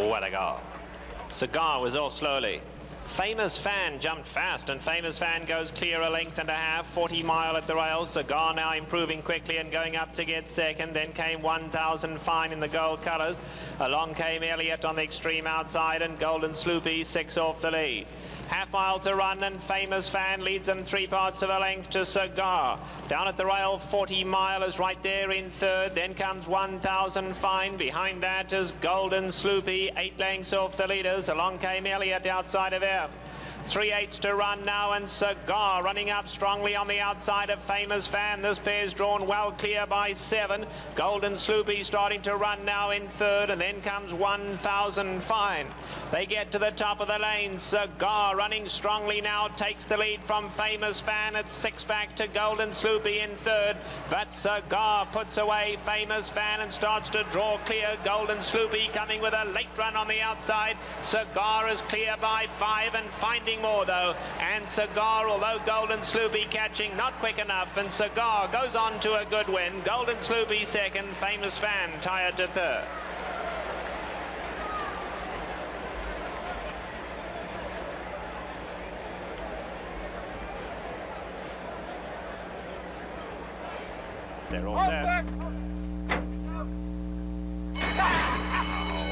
What a go. Cigar was off slowly. Famous Fan jumped fast, and Famous Fan goes clear a length and a half, 40 mile at the rails. Cigar now improving quickly and going up to get second. Then came 1000 Fine in the gold colours. Along came Elliott on the extreme outside, and Golden Sloopy 6 off the lead. Half mile to run, and Famous Fan leads them 3 parts of a length to Cigar. Down at the rail, 40 mile is right there in third. Then comes 1000 Fine. Behind that is Golden Sloopy, 8 lengths off the leaders. Along came Elliott outside of them. 3/8 to run now, and Cigar running up strongly on the outside of Famous Fan. This pair's drawn well clear by 7. Golden Sloopy starting to run now in third, and then comes 1000 Fine. They get to the top of the lane. Cigar running strongly now, takes the lead from Famous Fan at 6 back to Golden Sloopy in third. But Cigar puts away Famous Fan and starts to draw clear. Golden Sloopy coming with a late run on the outside. Cigar is clear by 5 and finding more though. And Cigar, although Golden Sloopy catching, not quick enough. And Cigar goes on to a good win. Golden Sloopy second, Famous Fan tired to third. They're all set.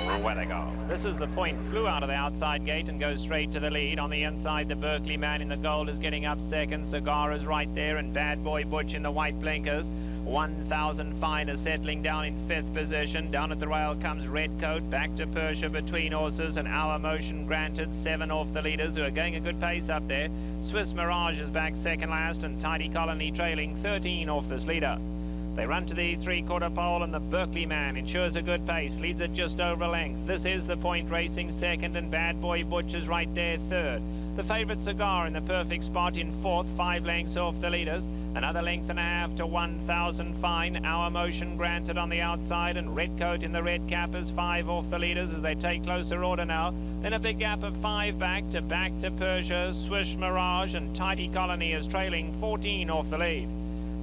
Oh, where they go. This is the point. Flew out of the outside gate and goes straight to the lead. On the inside, the Berkeley man in the gold is getting up second. Cigar is right there, and Bad Boy Butch in the white blinkers. 1000 Fine is settling down in 5th position. Down at the rail comes Redcoat, back to Persia between horses, and Our Motion Granted, 7 off the leaders, who are going a good pace up there. Swiss Mirage is back second last, and Tidy Colony trailing 13 off this leader. They run to the 3/4 pole, and the Berkeley man ensures a good pace, leads it just over a length. This is the point racing second, and Bad Boy Butch is right there third. The favourite Cigar in the perfect spot in 4th, 5 lengths off the leaders. Another length and a half to 1000 Fine. Our Motion Granted on the outside, and Redcoat in the red cap is 5 off the leaders as they take closer order now. Then a big gap of 5 back to Persia, Swish Mirage, and Tidy Colony is trailing 14 off the lead.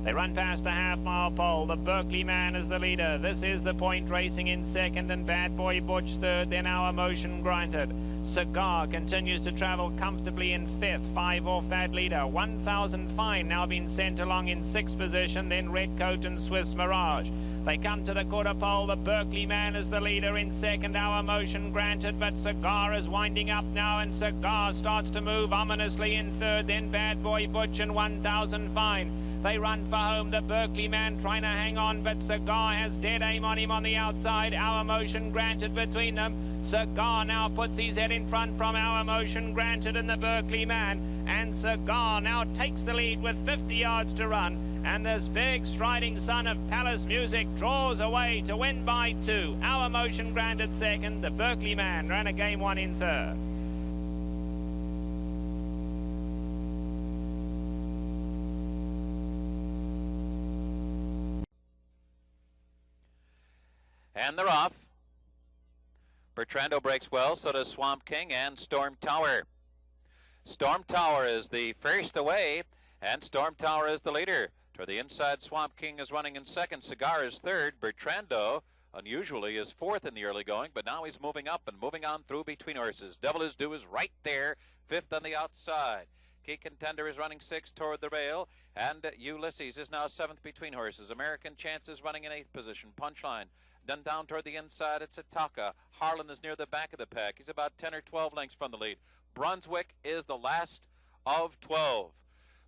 They run past the half-mile pole. The Berkeley man is the leader. This is the point racing in second, and Bad Boy Butch third, then Our Motion Granted. Cigar continues to travel comfortably in 5th, 5 off that leader. 1000 Fine now been sent along in 6th position, then Redcoat and Swiss Mirage. They come to the quarter pole. The Berkeley man is the leader in second, Our Motion Granted, but Cigar is winding up now, and Cigar starts to move ominously in third, then Bad Boy Butch and 1000 Fine. They run for home, the Berkeley man trying to hang on, but Cigar has dead aim on him on the outside. Our Motion Granted between them. Cigar now puts his head in front from Our Motion Granted and the Berkeley man, and Cigar now takes the lead with 50 yards to run, and this big striding son of Palace Music draws away to win by 2. Our Motion Granted second, the Berkeley man ran a game 1 in third. And they're off. Bertrando breaks well, so does Swamp King and Storm Tower. Storm Tower is the first away, and Storm Tower is the leader. Toward the inside, Swamp King is running in second. Cigar is third. Bertrando, unusually, is 4th in the early going, but now he's moving up and moving on through between horses. Devil Is Due is right there, 5th on the outside. Key Contender is running 6th toward the rail, and Ulysses is now 7th between horses. American Chance is running in 8th position. Punchline. Then down toward the inside, it's Ataka. Harlan is near the back of the pack. He's about 10 or 12 lengths from the lead. Brunswick is the last of 12.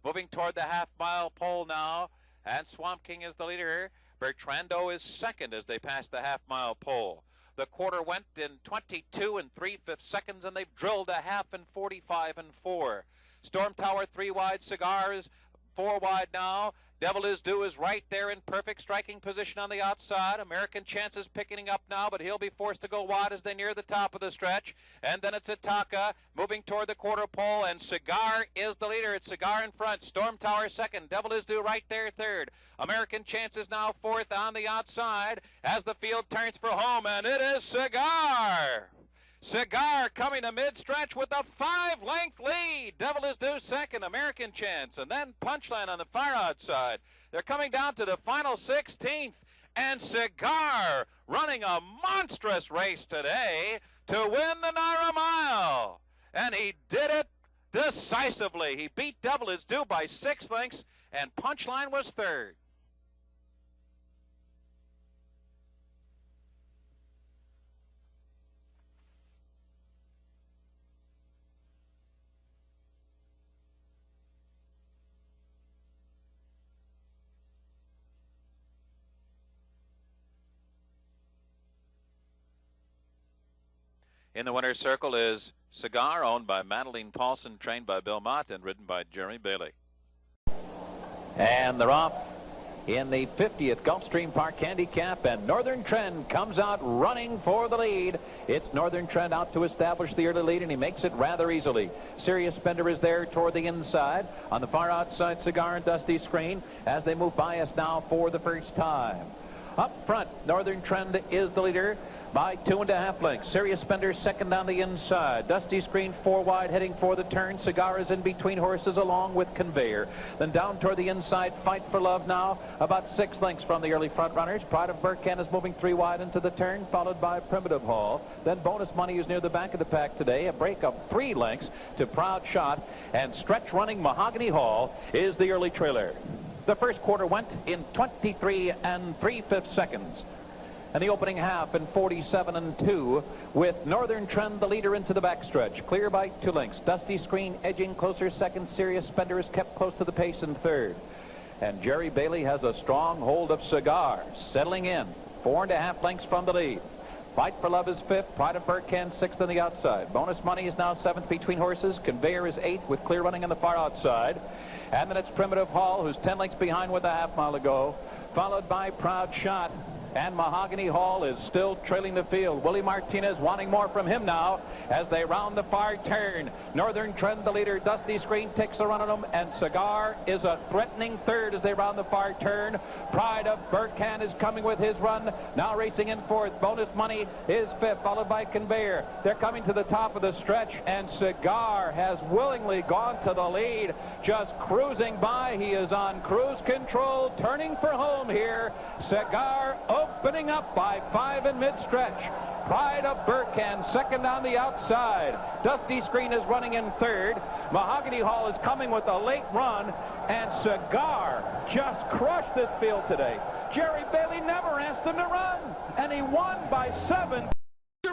Moving toward the half-mile pole now, and Swamp King is the leader. Bertrando is second as they pass the half-mile pole. The quarter went in 22 3/5 seconds, and they've drilled a half in 45 4. Storm Tower 3 wide, Cigars 4 wide now. Devil Is Due is right there in perfect striking position on the outside. American Chance is picking up now, but he'll be forced to go wide as they near the top of the stretch. And then it's Ataka moving toward the quarter pole, and Cigar is the leader. It's Cigar in front. Storm Tower second. Devil Is Due right there third. American Chance is now 4th on the outside as the field turns for home, and it is Cigar. Cigar coming to mid-stretch with a 5-length lead. Devil Is Due second, American Chance, and then Punchline on the far outside. They're coming down to the final 16th, And Cigar running a monstrous race today to win the NYRA Mile. And he did it decisively. He beat Devil Is Due by 6 lengths, and Punchline was third. In the winner's circle is Cigar, owned by Madeline Paulson, trained by Bill Mott, and ridden by Jerry Bailey. And they're off in the 50th Gulfstream Park Handicap, and Northern Trend comes out running for the lead. It's Northern Trend out to establish the early lead, and he makes it rather easily. Serious Spender is there toward the inside. On the far outside, Cigar and Dusty Screen as they move by us now for the first time. Up front, Northern Trend is the leader by 2.5 lengths. Serious Spender second on the inside. Dusty Screen 4 wide heading for the turn. Cigar is in between horses along with Conveyor. Then down toward the inside, Fight for Love now about 6 lengths from the early front runners. Pride of Burkhan is moving 3 wide into the turn, followed by Primitive Hall. Then Bonus Money is near the back of the pack today. A break of 3 lengths to Proud Shot, and stretch running Mahogany Hall is the early trailer. The first quarter went in 23 3/5 seconds. And the opening half in 47 2, with Northern Trend the leader into the backstretch. Clear by 2 lengths. Dusty Screen edging closer second. Serious Spender is kept close to the pace in third. And Jerry Bailey has a strong hold of Cigar, settling in 4.5 lengths from the lead. Fight for Love is 5th. Pride of Burkhan 6th on the outside. Bonus Money is now 7th between horses. Conveyor is 8th with clear running on the far outside. And then it's Primitive Hall, who's 10 lengths behind with a half mile to go, followed by Proud Shot. And Mahogany Hall is still trailing the field. Willie Martinez wanting more from him now as they round the far turn. Northern Trend the leader. Dusty Screen takes a run on him, and Cigar is a threatening third as they round the far turn. Pride of Burkhan is coming with his run, now racing in 4th. Bonus Money is 5th, followed by Conveyor. They're coming to the top of the stretch, and Cigar has willingly gone to the lead, just cruising by. He is on cruise control, turning for home here. Cigar opening up by 5 in mid-stretch. Pride of Burkhan second on the outside. Dusty Screen is running in 3rd. Mahogany Hall is coming with a late run, and Cigar just crushed this field today. Jerry Bailey never asked him to run, and he won by 7.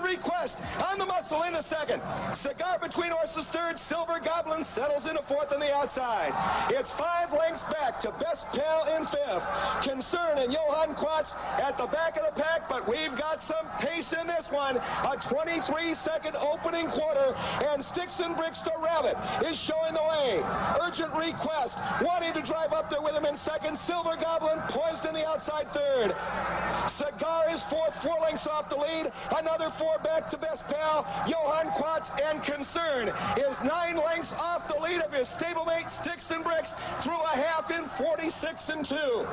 Request on the muscle into 2nd. Cigar between horses 3rd. Silver Goblin settles into 4th on the outside. It's 5 lengths back to Best Pal in 5th. Concern and Johann Quatz at the back of the pack, but we've got some pace in this one. A 23-second opening quarter, and Sticks and Bricks the Rabbit is showing the way. Urgent Request wanting to drive up there with him in 2nd. Silver Goblin poised in the outside 3rd. Cigar is 4th, 4 lengths off the lead. Another 4 back to Best Pal. Johann Quatz and Concern is 9 lengths off the lead of his stablemate Sticks and Bricks through a half in 46 2.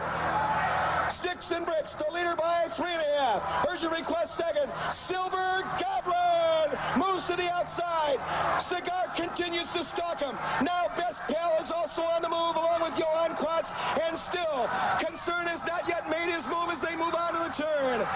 Sticks and Bricks the leader by 3.5. Urgent Request 2nd. Silver Goblin moves to the outside. Cigar continues to stalk him. Now Best Pal is also on the move along with Johann Quatz, and still Concern has not yet made his move as they move on to the turn.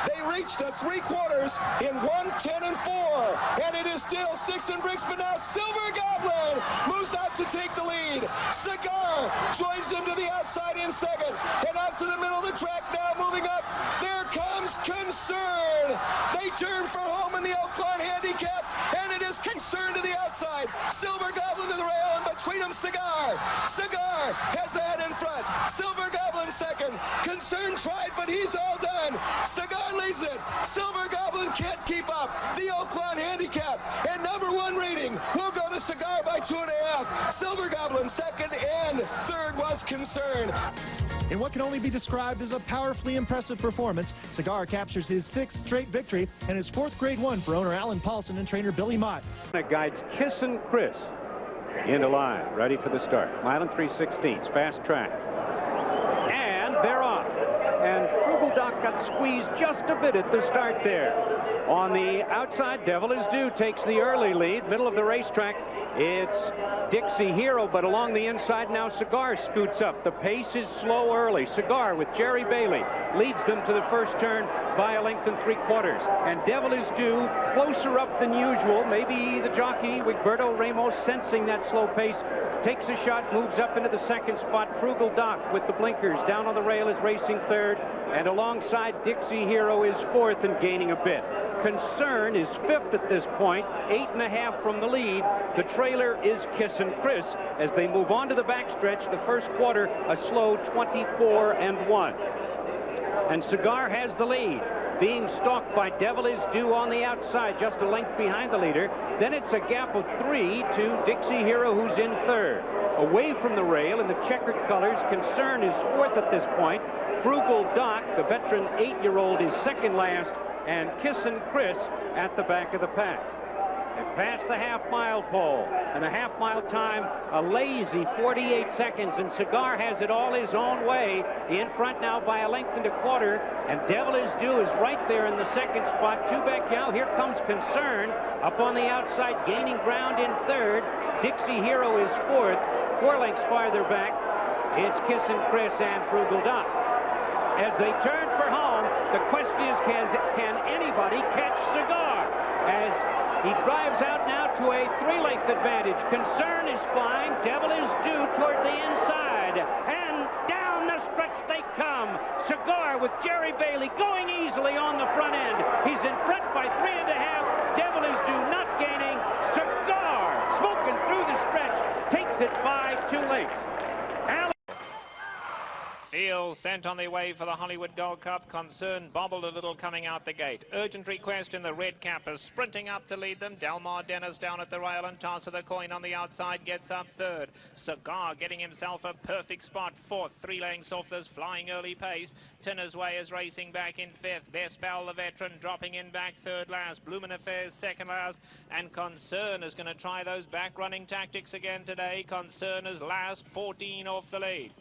They reached the 3/4 in 1:10 4, and it is still Sticks and Bricks, but now Silver Goblin moves out to take the lead. Cigar joins him to the outside in 2nd, and out to the middle of the track now, moving up. There comes Concern. They turn for home in the Oaklawn Handicap, and it is Concern to the outside. Silver Goblin to the rail, and between them Cigar. Cigar has a head in front. Silver Goblin 2nd. Concern tried, but he's all done. Cigar leads it. Silver Goblin can't keep up. The Oaklawn Handicap and #1 rating will go to Cigar by 2.5. Silver Goblin 2nd, and 3rd was Concern. In what can only be described as a powerfully impressive performance, Cigar captures his 6th straight victory and his 4th Grade 1 for owner Alan Paulson and trainer Billy Mott. It guides Kissin' Chris into line, ready for the start. Mile and 3/16, fast track. And they're off. And Frugal Doc got squeezed just a bit at the start there. On the outside, Devil Is Due takes the early lead. Middle of the racetrack, it's Dixie Hero, but along the inside now, Cigar scoots up. The pace is slow early. Cigar with Jerry Bailey leads them to the first turn by a length and 3/4. And Devil Is Due closer up than usual. Maybe the jockey, Wigberto Ramos, sensing that slow pace, takes a shot, moves up into the second spot. Frugal Doc with the blinkers down on the rail is racing third. And alongside, Dixie Hero is fourth and gaining a bit. Concern is fifth at this point, 8.5 from the lead. The trailer is Kissin' Chris as they move on to the backstretch. The first quarter, a slow 24-1. And Cigar has the lead, being stalked by Devil Is Due on the outside, just a length behind the leader. Then it's a gap of 3 to Dixie Hero, who's in third. Away from the rail in the checkered colors, Concern is fourth at this point. Frugal Doc, the veteran 8-year-old, is second last, and Kissin' Chris at the back of the pack. They've passed the half-mile pole, and a half-mile time, a lazy 48 seconds, and Cigar has it all his own way. In front now by a length and a quarter, and Devil Is Due is right there in the second spot. Two back now, here comes Concern, up on the outside, gaining ground in third. Dixie Hero is fourth. 4 lengths farther back, it's Kissin' Chris and Frugal Doc. As they turn for home, the question is, can anybody catch Cigar? As he drives out now to a 3-length advantage. Concern is flying. Devil Is Due toward the inside. And down the stretch they come. Cigar with Jerry Bailey going easily on the front end. He's in front by 3.5. Devil Is Due not gaining. Cigar smoking through the stretch. Takes it by 2 lengths. Field sent on their way for the Hollywood Gold Cup. Concern bobbled a little coming out the gate. Urgent Request in the red cap is sprinting up to lead them. Delmar Dennis down at the rail, and Toss of the Coin on the outside gets up third. Cigar getting himself a perfect spot fourth. 3 lengths off this flying early pace. Tinner's Way is racing back in fifth. Best Pal, the veteran, dropping in back third last. Bloomin' Affairs second last. And Concern is going to try those back running tactics again today. Concern is last, 14 off the lead.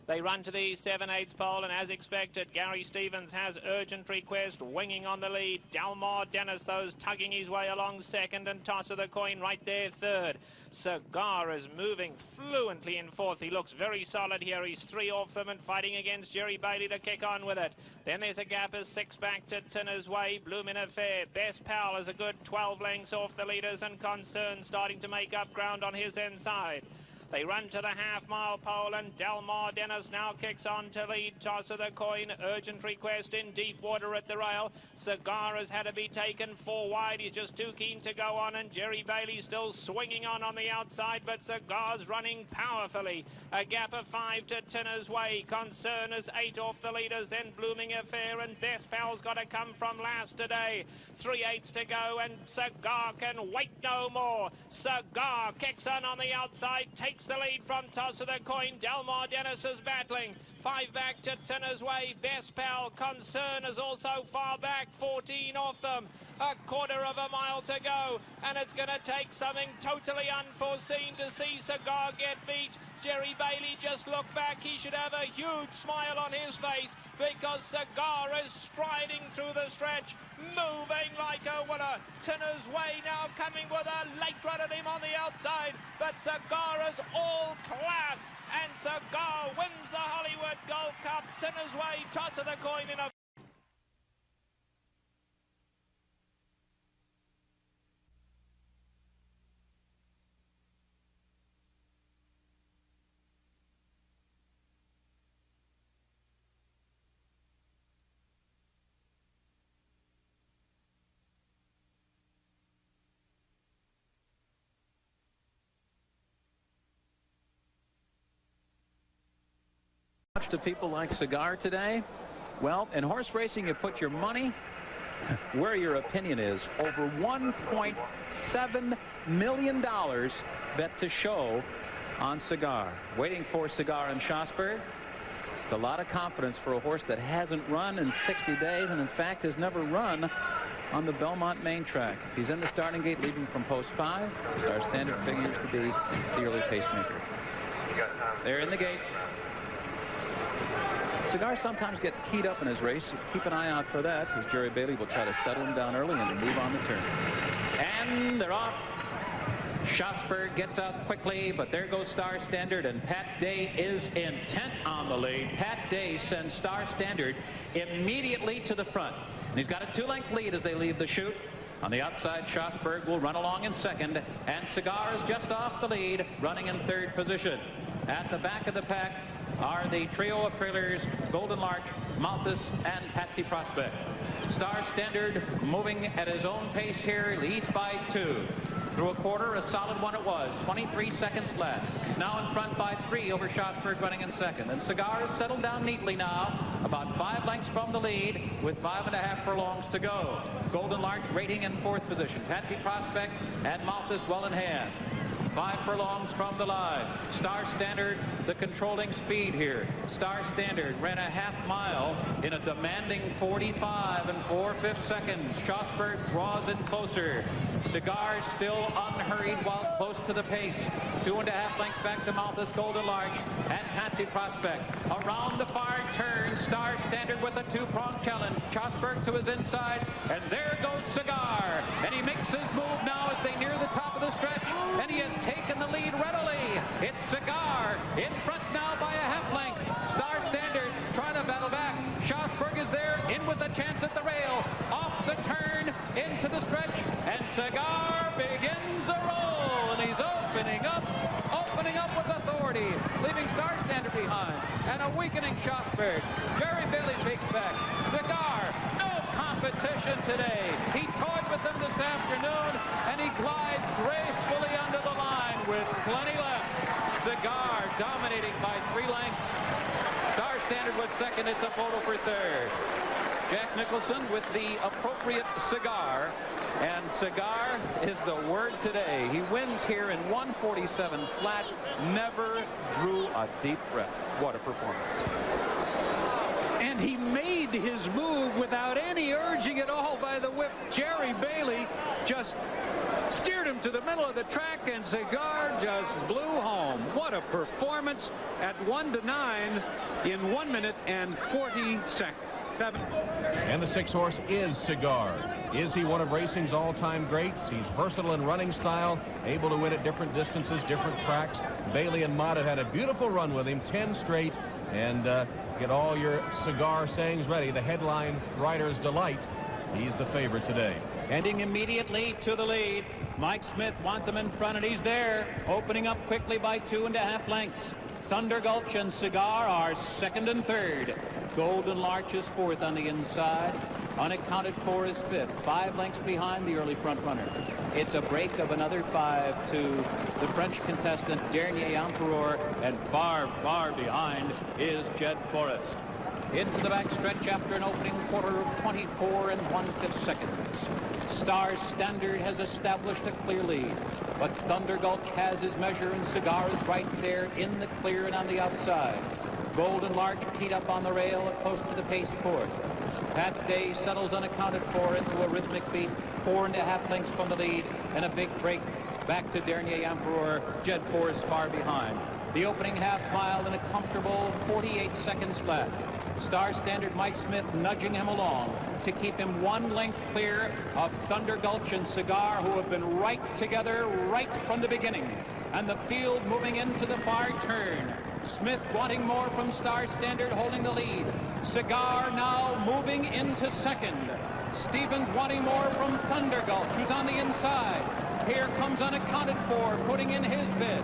They run to the 7/8 pole, and as expected, Gary Stevens has Urgent Request winging on the lead. Delmar Dennis, those tugging his way along second, and Toss of the Coin right there third. Cigar is moving fluently in fourth. He looks very solid here. He's 3 off them and fighting against Jerry Bailey to kick on with it. Then there's a gap of 6 back to Tinner's Way. Bloomin' Affair. Best Pal is a good 12 lengths off the leaders, and Concern starting to make up ground on his inside. They run to the half-mile pole, and Delmar Dennis now kicks on to lead. Toss of the Coin, Urgent Request in deep water at the rail. Cigar has had to be taken 4 wide. He's just too keen to go on, and Jerry Bailey still swinging on the outside, but Cigar's running powerfully. A gap of 5 to Tinner's Way. Concern is 8 off the leaders, then Blooming Affair, and Best Pal's got to come from last today. 3/8 to go, and Cigar can wait no more. Cigar kicks on the outside, takes the lead from Toss of the Coin. Delmar Dennis is battling. 5 back to Tinner's Way. Best Pal. Concern is also far back, 14 off them. A quarter of a mile to go, and it's going to take something totally unforeseen to see Cigar get beat. Jerry Bailey just looked back. He should have a huge smile on his face, because Cigar is striding through the stretch, moving like a winner. Tinner's Way now coming with a late run at him on the outside, but Cigar is all class, and Cigar wins the Hollywood Gold Cup. Tinner's Way, Toss of the Coin in a... To people like Cigar today? Well, in horse racing, you put your money where your opinion is. Over $1.7 million bet to show on Cigar. Waiting for Cigar in Schosberg. It's a lot of confidence for a horse that hasn't run in 60 days and in fact has never run on the Belmont main track. He's in the starting gate, leaving from post 5. Star Standard figures to be the early pacemaker. They're in the gate. Cigar sometimes gets keyed up in his race. Keep an eye out for that, as Jerry Bailey will try to settle him down early and move on the turn. And they're off. Schosberg gets out quickly, but there goes Star Standard, and Pat Day is intent on the lead. Pat Day sends Star Standard immediately to the front. And he's got a 2-length lead as they leave the chute. On the outside, Schosberg will run along in second, and Cigar is just off the lead, running in third position. At the back of the pack are the trio of trailers, Golden Larch, Malthus, and Patsy Prospect. Star Standard moving at his own pace here, leads by 2. Through a quarter, a solid one it was, 23 seconds flat. He's now in front by 3 over Schosberg, running in second. And Cigar is settled down neatly now, about 5 lengths from the lead, with 5.5 furlongs to go. Golden Larch rating in 4th position. Patsy Prospect and Malthus well in hand. 5 furlongs from the line. Star Standard, the controlling speed here. Star Standard ran a half mile in a demanding 45 and 4/5 seconds. Schosberg draws in closer. Cigar still unhurried while close to the pace. 2.5 lengths back to Malthus, Golden Larch, and Patsy Prospect. Around the far turn, Star Standard with a 2-pronged challenge. Schosberg to his inside, and there goes Cigar. And he makes his move now as they near the top of the stretch, and he has taken the lead readily. It's Cigar in front now by a half length. Star Standard trying to battle back. Schosberg is there, in with a chance at the rail. Off the turn, into the stretch, and Cigar begins the roll, and he's opening up with authority, leaving Star Standard behind, and a weakening Schosberg. Jerry Bailey takes back. Cigar, no competition today. He toyed with them this afternoon, and he glides gracefully under the line with plenty left. Cigar dominating by 3 lengths. Star Standard was second. It's a photo for third. Jack Nicholson with the appropriate cigar, and cigar is the word today. He wins here in 147 flat, never drew a deep breath. What a performance. And he made his move without any urging at all by the whip. Jerry Bailey just steered him to the middle of the track, and Cigar just blew home. What a performance at 1-9 in 1 minute and 40 seconds. And the 6 horse is Cigar. Is he one of racing's all-time greats? He's versatile in running style, able to win at different distances, different tracks. Bailey and Mott have had a beautiful run with him, 10 straight. And get all your Cigar sayings ready. The headline Rider's Delight. He's the favorite today. Ending immediately to the lead. Mike Smith wants him in front, and he's there, opening up quickly by 2.5 lengths. Thunder Gulch and Cigar are second and third. Golden Larch is fourth on the inside. Unaccounted for is fifth, 5 lengths behind the early front runner. It's a break of another 5 to the French contestant Dernier Emperor, and far, far behind is Jed Forrest. Into the back stretch after an opening quarter of 24 and 1/5 seconds. Star Standard has established a clear lead, but Thunder Gulch has his measure, and Cigar is right there in the clear and on the outside. Golden Larch keyed up on the rail, close to the pace fourth. Pat Day settles unaccounted for into a rhythmic beat, 4.5 lengths from the lead, and a big break back to Dernier Emperor. Jed Forrest far behind. The opening half mile in a comfortable 48 seconds flat. Star Standard Mike Smith nudging him along to keep him 1 length clear of Thunder Gulch and Cigar, who have been right together right from the beginning. And the field moving into the far turn. Smith wanting more from Star Standard, holding the lead. Cigar now moving into second. Stevens wanting more from Thunder Gulch, who's on the inside. Here comes Unaccounted For, putting in his bid.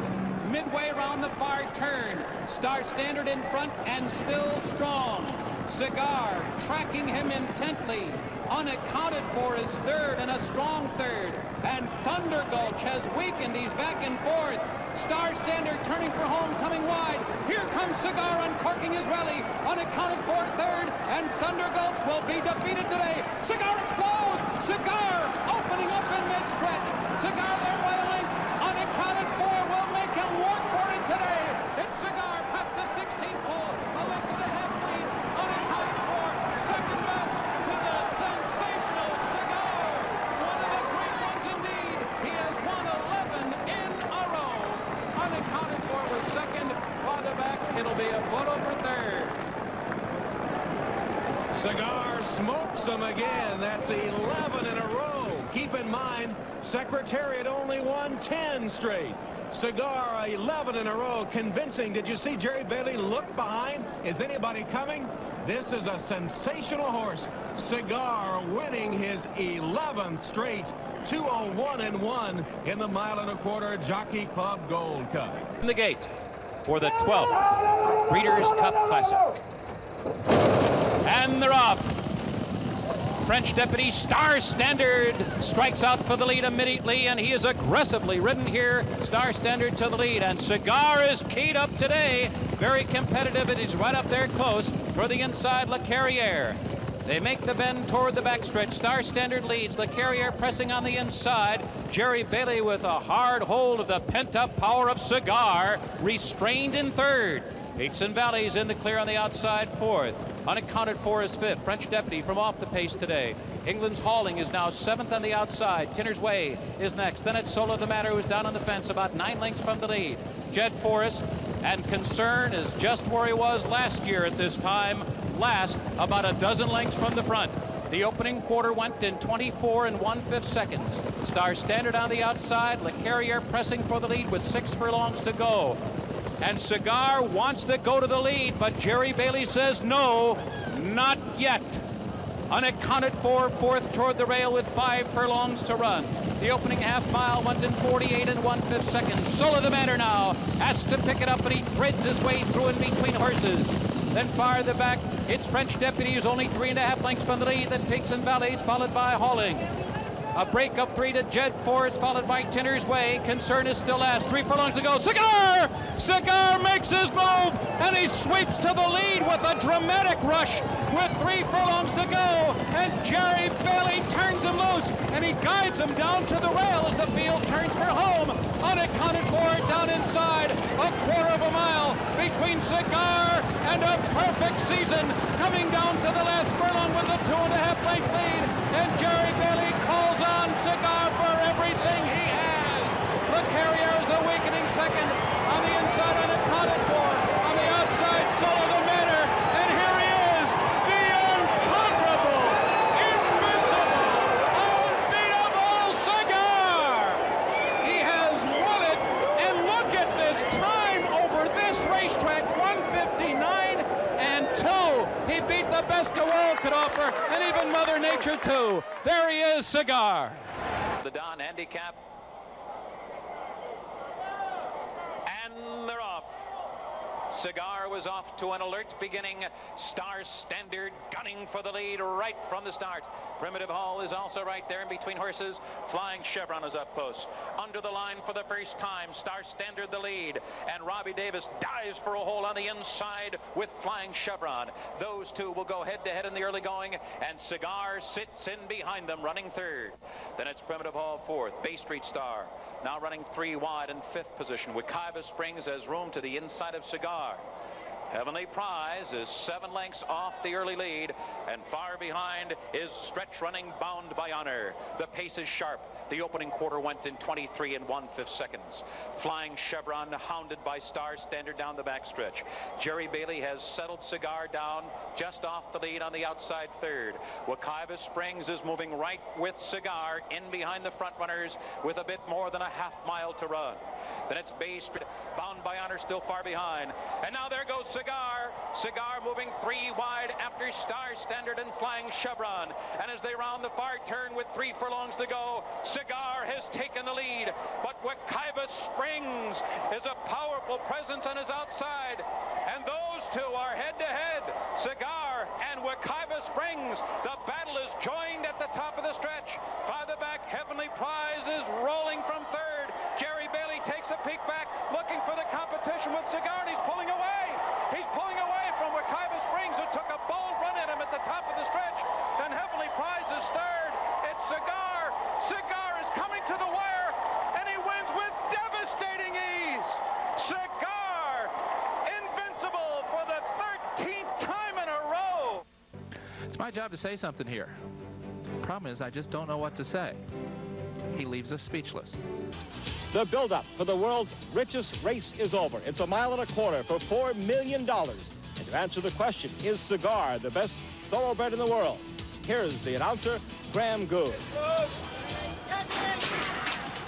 Midway around the far turn, Star Standard in front and still strong. Cigar tracking him intently. Unaccounted For is third, and a strong third. And Thunder Gulch has weakened. He's back and forth. Star Standard turning for home, coming wide. Here comes Cigar uncorking his rally. Unaccounted For third, and Thunder Gulch will be defeated today. Cigar explodes. Cigar opening up in mid-stretch. Cigar there by a length. Unaccounted For will make him work for it today. It's Cigar past the 16th pole. A length and a half lead. Unaccounted For second best to the sensational Cigar. One of the great ones indeed. He has won 11 in a row. Unaccounted For was second. Farther back, it'll be a photo for third. smokes them again. That's 11 in a row. Keep in mind, Secretariat only won 10 straight. Cigar 11 in a row. Convincing. Did you see Jerry Bailey look behind? Is anybody coming? This is a sensational horse. Cigar winning his 11th straight. 201-1 in the mile-and-a-quarter Jockey Club Gold Cup. In the gate for the 12th Breeders' Cup Classic. And they're off. French Deputy Star Standard strikes out for the lead immediately, and he is aggressively ridden here. Star Standard to the lead, and Cigar is keyed up today. Very competitive, and he's right up there close for the inside Le Carrière. They make the bend toward the backstretch. Star Standard leads. Le Carrière pressing on the inside. Jerry Bailey with a hard hold of the pent-up power of Cigar, restrained in third. Peaks and Valleys in the clear on the outside fourth. Unaccounted for is fifth. French Deputy from off the pace today. England's Hauling is now seventh on the outside. Tinner's Way is next. Then it's Solo the Matter, who's down on the fence about 9 lengths from the lead. Jed Forrest and Concern is just where he was last year at this time. Last, about a dozen lengths from the front. The opening quarter went in 24 1/5 seconds. Star Standard on the outside. Le Carrière pressing for the lead with 6 furlongs to go. And Cigar wants to go to the lead, but Jerry Bailey says no, not yet. Unaccounted for, fourth toward the rail with 5 furlongs to run. The opening half mile went in 48 1/5 seconds. Solo the Matter now has to pick it up, and he threads his way through in between horses. Then far the back, it's French Deputy, who's only 3.5 lengths from the lead. Then Peaks and Valleys, followed by Hauling. A break of 3 to Jed Forrest, followed by Tinner's Way. Concern is still last. 3 furlongs to go. Cigar! Cigar makes his move, and he sweeps to the lead with a dramatic rush with 3 furlongs to go. And Jerry Bailey turns him loose, and he guides him down to the rail as the field turns for home. Unaccounted for down inside, a 1/4 mile between Cigar and a perfect season. Coming down to the last furlong with a 2.5 length lead, and Jerry Bailey calls on Cigar for everything he has. Le Carrière is awakening second on the inside, unaccounted for. On the outside, Solo the Matter, and here he is, the unconquerable, invincible, unbeatable Cigar. He has won it, and look at this time over this racetrack, 159 2. He beat the best the world could offer, and even Mother Nature too. There he is, Cigar. The Donn Handicap. And they're off. Cigar was off to an alert beginning. Star Standard gunning for the lead right from the start. Primitive Hall is also right there in between horses. Flying Chevron is up close. Under the line for the first time. Star Standard the lead. And Robbie Davis dives for a hole on the inside with Flying Chevron. Those two will go head-to-head in the early going. And Cigar sits in behind them, running third. Then it's Primitive Hall fourth. Bay Street Star now running 3 wide in 5th position. Wekiva Springs has room to the inside of Cigar. Heavenly Prize is 7 lengths off the early lead, and far behind is Stretch Running Bound by Honor. The pace is sharp. The opening quarter went in 23 1/5 seconds. Flying Chevron hounded by Star Standard down the backstretch. Jerry Bailey has settled Cigar down just off the lead on the outside third. Wekiva Springs is moving right with Cigar in behind the front runners with a bit more than a half mile to run. Then it's Bay Street, Bound by Honor still far behind. And now there goes Cigar. Cigar moving 3 wide after Star Standard and Flying Chevron. And as they round the far turn with 3 furlongs to go, Cigar has taken the lead. But Wekiva Springs is a powerful presence on his outside. And those two are head-to-head. Cigar and Wekiva Springs. The battle is joined at the top of the stretch. Farther back, Heavenly Prize is rolling from third. Jerry Bailey takes a peek back, looking for the competition with Cigar, and he's pulling away. He's pulling away from Wekiva Springs, who took a bold run at him at the top of the stretch. Then Heavenly Prize is third. It's Cigar. Cigar is coming to the wire, and he wins with devastating ease. Cigar, invincible for the 13th time in a row. It's my job to say something here. Problem is, I just don't know what to say. He leaves us speechless. The build-up for the world's richest race is over. It's a 1.25 miles for $4 million. And to answer the question, is Cigar the best thoroughbred in the world? Here's the announcer, Graham Good.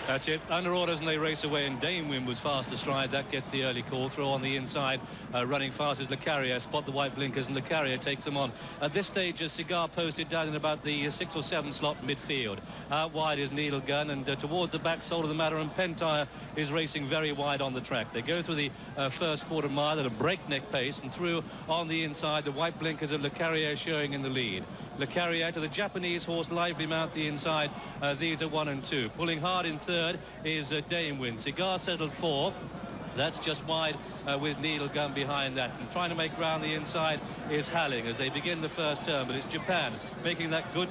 That's it. Under orders and they race away, and Dame Win was fast astride. That gets the early call through on the inside. Running fast is Le Carrier. Spot the white blinkers and Le Carrier takes them on. At this stage, Cigar posted down in about the 6th or 7th slot midfield. Out wide is Needle Gun, and towards the back, Soul of the Matter and Pentire is racing very wide on the track. They go through the first quarter mile at a breakneck pace, and through on the inside, the white blinkers of Le Carrier showing in the lead. Le Carrier to the Japanese horse Lively Mount the inside. These are 1 and 2. Pulling hard in third is Dame Win. Cigar settled 4. That's just wide with Needle Gun behind that. And trying to make ground the inside is Halling as they begin the first turn. But it's Japan making that good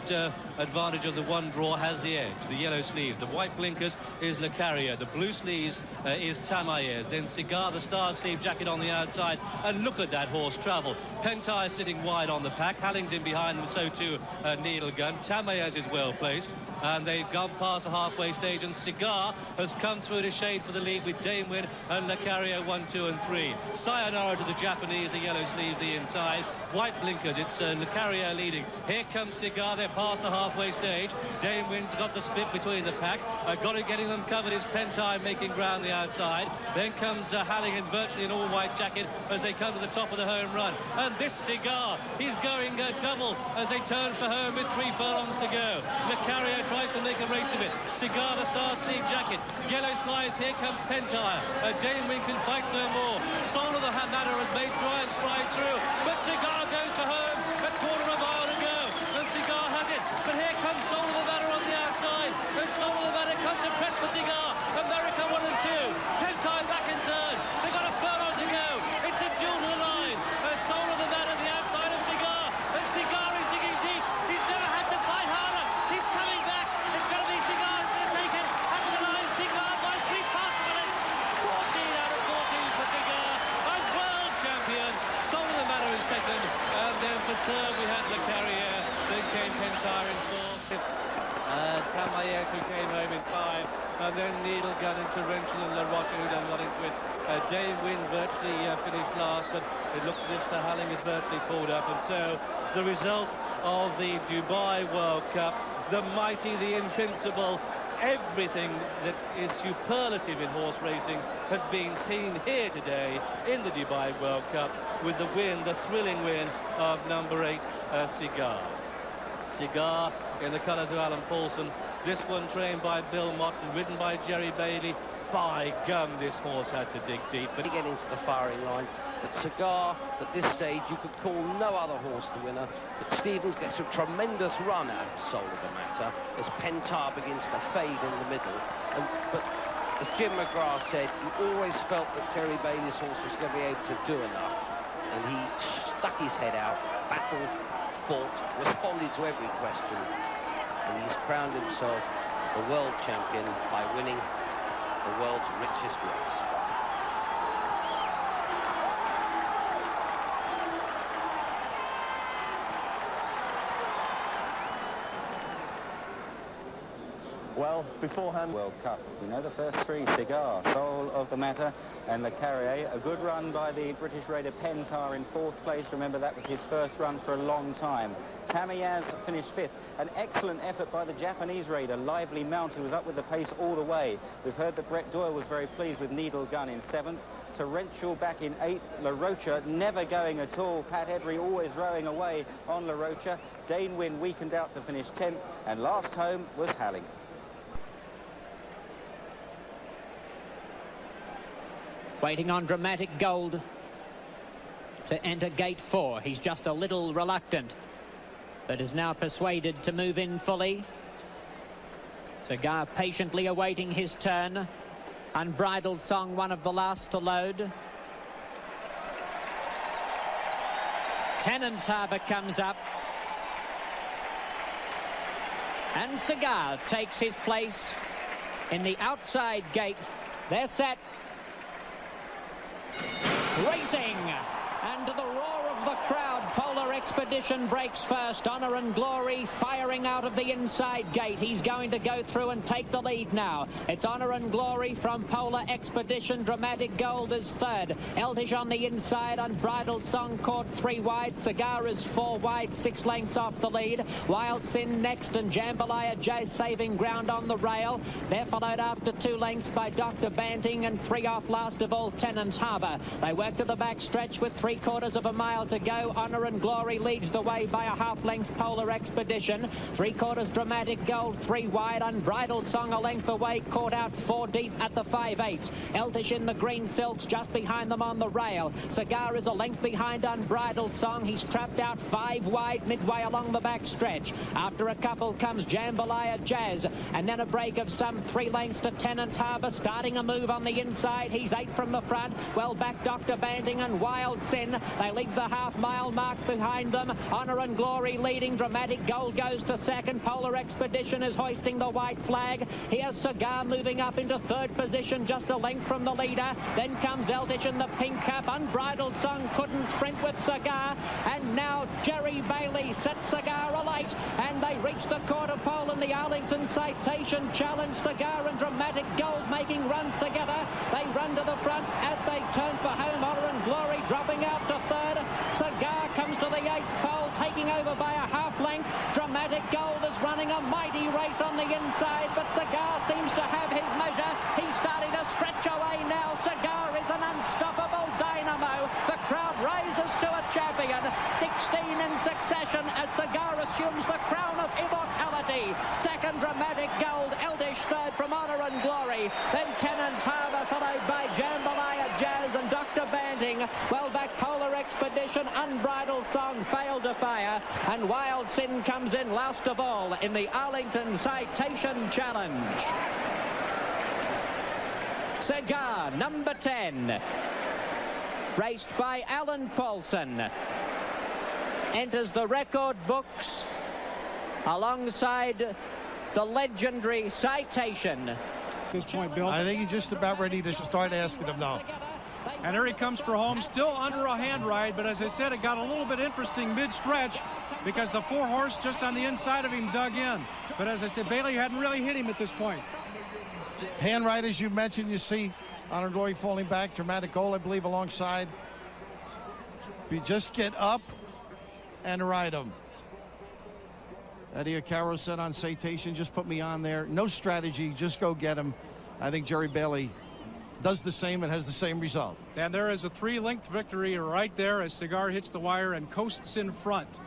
advantage of the one draw, has the edge. The yellow sleeve. The white blinkers is Le Carrier. The blue sleeves is Tamaez. Then Cigar, the star sleeve jacket on the outside. And look at that horse travel. Pentire sitting wide on the pack. Halling's in behind them, so too Needle Gun. Tamaez is well placed. And they've gone past the halfway stage, and Cigar has come through to shade for the lead with Dame Win and Le Carrier 1, 2 and 3. Sayonara to the Japanese, the yellow sleeves the inside. White blinkers, it's Le Carrier leading. Here comes Cigar, they're past the halfway stage. Dame Win's got the split between the pack. Got it getting them covered is Pentire making ground the outside. Then comes Halling in virtually an all-white jacket as they come to the top of the home run. And this Cigar, he's going double as they turn for home with 3 furlongs to go. Le Carrier tries to make a race of it. Cigar, the star sleeve jacket. Yellow slides, here comes Pentire. Dame Win can fight no more. Soul of the Matter has made giant strides through, but Cigar goes for home. A quarter of a mile to go, and Cigar has it. But here comes Soul of the Matter on the outside, and Soul of the Matter comes to press for Cigar. America 1 and 2. Pentire back in third. They've got a furlong to go. It's a duel to the line. Soul of the Matter the outside of Cigar, and Cigar is digging deep. He's never had to fight harder. He's coming back. It's going to be Cigar who's going to take it up to the line. Cigar by 3 parts of it. 14 out of 14 for Cigar. A world champion. Soul of the Matter is second. And then for third we had Le Carrier. Then came Pentire in fourth. Tamaez who came home in 5. And then Needle Gun and Torrential and La Rocha who then got into it. Dame Win virtually finished last, but it looks as if the Halling is virtually pulled up. And so the result of the Dubai World Cup, the mighty, the invincible, everything that is superlative in horse racing has been seen here today in the Dubai World Cup with the win, the thrilling win of number 8, Cigar. Cigar in the colours of Alan Paulson. This one trained by Bill Mott and ridden by Jerry Bailey. By gum, this horse had to dig deep. But he getting to the firing line. But Cigar, at this stage, you could call no other horse the winner. But Stevens gets a tremendous run out of Soul of the Matter as Pentire begins to fade in the middle. But as Jim McGrath said, he always felt that Jerry Bailey's horse was going to be able to do enough. And he stuck his head out, battled, fought, responded to every question. And he's crowned himself the world champion by winning the world's richest race. Well, beforehand, World Cup, you know the first 3, Cigar, Soul of the Matter and Le Carrier. A good run by the British raider Pentire in 4th place. Remember, that was his first run for a long time. Tamaez finished 5th. An excellent effort by the Japanese raider, Lively Mount, who was up with the pace all the way. We've heard that Brett Doyle was very pleased with Needle Gun in 7th. Torrential back in 8th. La Rocha never going at all. Pat Edry always rowing away on La Rocha. Dame Win weakened out to finish 10th. And last home was Halling. Waiting on Dramatic Gold to enter gate 4. He's just a little reluctant, but is now persuaded to move in fully. Cigar patiently awaiting his turn. Unbridled Song, one of the last to load. Tennant's Harbour comes up. And Cigar takes his place in the outside gate. They're set. Racing, and to the roar of the crowd, Polar Expedition breaks first. Honor and Glory firing out of the inside gate. He's going to go through and take the lead now. It's Honor and Glory from Polar Expedition. Dramatic Gold is third. Eltish on the inside. Unbridled Song caught 3 wide. Cigar is 4 wide, 6 lengths off the lead. Wild Sin next and Jambalaya J saving ground on the rail. They're followed after 2 lengths by Dr. Banting and 3 off last of all Tennant's Harbour. They work to the back stretch with 3/4 of a mile to go. Honor and Glory leads the way by a half-length. Polar Expedition. 3/4 Dramatic Gold, 3 wide. Unbridled Song a length away, caught out 4 deep at the 5/8. Eltish in the green silks just behind them on the rail. Cigar is a length behind Unbridled Song. He's trapped out 5 wide midway along the back stretch. After a couple comes Jambalaya Jazz, and then a break of some 3 lengths to Tennant's Harbour, starting a move on the inside. He's 8 from the front. Well back Dr. Banting and Wild Sin. They leave the half-mile mark behind them. Honor and Glory leading. Dramatic Gold goes to second. Polar Expedition is hoisting the white flag. Here's Cigar moving up into 3rd position, just a length from the leader. Then comes Eltish in the pink cap. Unbridled Song couldn't sprint with Cigar. And now Jerry Bailey sets Cigar alight. And they reach the quarter pole in the Arlington Citation Challenge. Cigar and Dramatic Gold making runs together. They run to the front as they turn for home. Honor and Glory dropping out to 3rd. Cigar comes to the 8th pole, taking over by a half length. Dramatic Gold is running a mighty race on the inside, but Cigar seems to have his measure. He's starting to stretch away now. Cigar is an unstoppable dynamo. The crowd raises to a champion. 16 in succession as Cigar assumes the crown of immortality. Second Dramatic Gold, Eltish third from Honor and Glory. Then Tennant's Harbour followed by Jambalaya Jazz and Dr. Banting. Well back Polar Expedition, Unbridled Song failed to fire, and Wild Sin comes in last of all in the Arlington Citation Challenge. Cigar number 10, raced by Alan Paulson, enters the record books alongside the legendary Citation. At this point, Bill, I think he's just about ready to start asking him now. And here he comes for home, still under a hand ride, but as I said, it got a little bit interesting mid-stretch because the 4-horse just on the inside of him dug in. But as I said, Bailey hadn't really hit him at this point. Hand ride, as you mentioned, you see Honor and Glory falling back. Dramatic Gold, I believe, alongside. You just get up and ride him. Eddie Acaro said on Citation, just put me on there. No strategy, just go get him. I think Jerry Bailey does the same and has the same result. And there is a 3-length victory right there as Cigar hits the wire and coasts in front.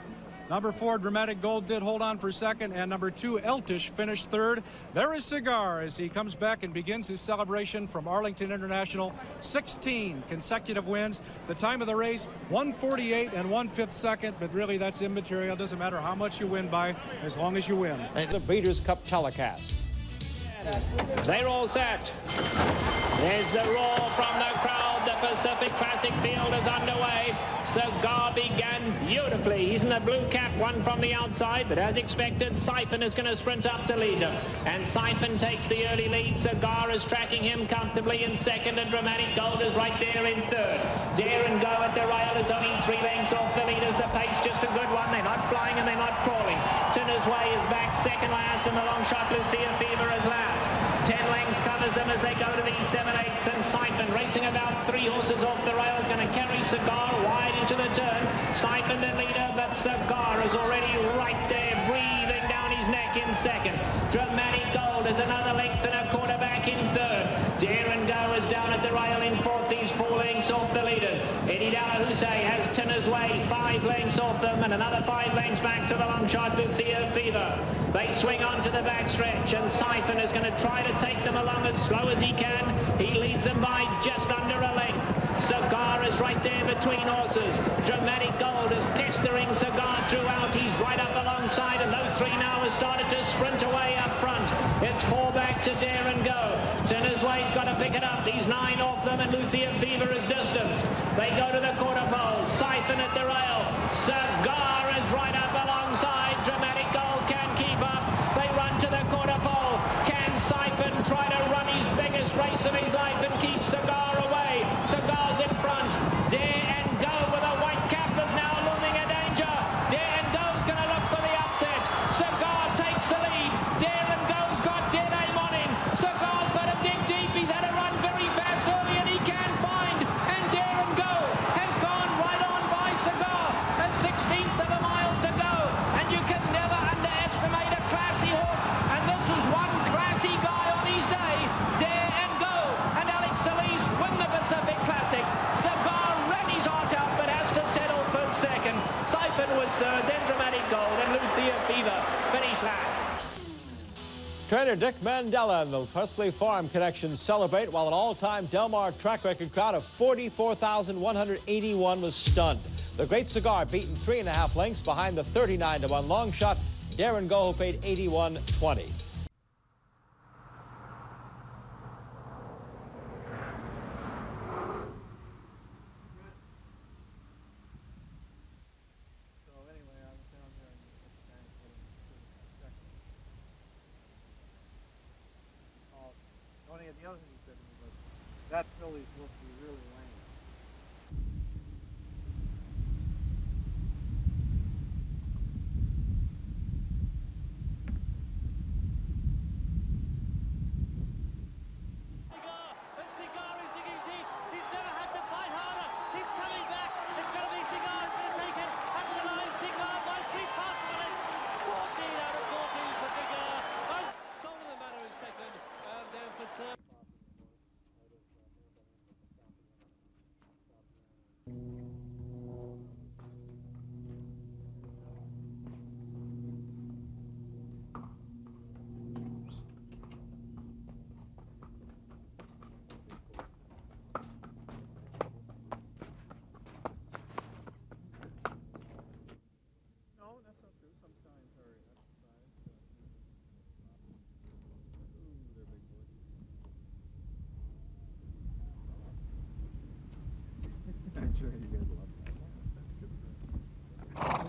Number 4, Dramatic Gold did hold on for second, and number 2, Eltish finished third. There is Cigar as he comes back and begins his celebration from Arlington International. 16 consecutive wins. The time of the race, 1:48 and 1/5 second, but really that's immaterial. Doesn't matter how much you win by, as long as you win. The Breeders' Cup telecast. They're all set. There's the roar from the crowd. The Pacific Classic field is underway. Cigar began beautifully. He's in a blue cap, one from the outside, but as expected, Siphon is going to sprint up to lead him. And Siphon takes the early lead. Cigar is tracking him comfortably in second, and Dramatic Gold is right there in third. Dare and Go at the rail is only 3 lengths off the leaders. The pace just a good one. They're not flying and they're not crawling. Tinner's Way is back second last, and the long shot Luthea Fever is last. 10 lengths covers them as they go to the 7/8, and Siphon racing about 3 horses off the rail is going to carry Cigar wide into the turn. Siphon the leader, but Cigar is already right there, breathing down his neck in second. Dramatic Gold is another length and a quarter back in third. Dare and Go is down at the rail in fourth. He's 4 lengths off the leaders. Eddie Dalahousse has Tinner's Way 5 lengths off them, and another 5 lengths back to the long shot Luthea Fever. They swing on to the back stretch, and Siphon is going to try to take them along as slow as he can. He leads them by just under a length. Cigar is right there between horses. Dramatic Gold is pestering Cigar throughout. He's right up alongside, and those 3 now have started to sprint away up front. It's 4 back to Dare and Go. Tinner's Way's got to pick it up. He's 9 off them, and Luthea Fever is distanced. They go to the quarter pole. Siphon at the rail. Cigar is right up alongside. Dramatic Gold can keep up. They run to the quarter pole. Can Siphon try to run his biggest race of his life and keep Cigar away? Cigar's in front. Dare and Go with a white cap is now looming a danger. these lads. Trainer Dick Mandela and the Presley Farm Connection celebrate while an all-time Del Mar track record crowd of 44,181 was stunned. The Great Cigar beaten 3.5 lengths behind the 39-1 long shot. Darren Go, who paid 81.20. The other thing he said to me was, that filly's supposed to be really lame. And Cigar is digging deep. He's never had to fight harder. He's coming back. It's going to be Cigar. It's going to take it up to the line. Cigar by 3 parts of it. 14 out of 14 for Cigar. Song of the Matter is second. Then for third. No, that's not true. Some steins are exercised. Ooh, they're big boys. I'm sure you guys love that. That's good. I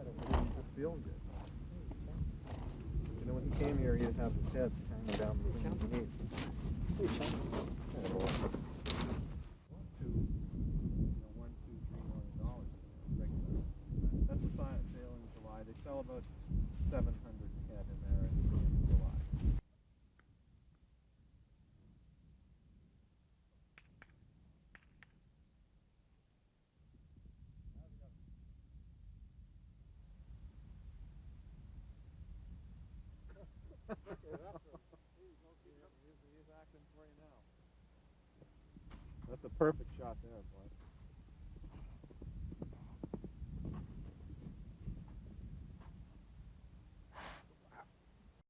didn't just feel good. You know, when he came here, he'd have his head hanging down between his knees. That's a silent sale in July. They sell about 700 head in there in July. He's acting for you now. That's a perfect shot there, boy.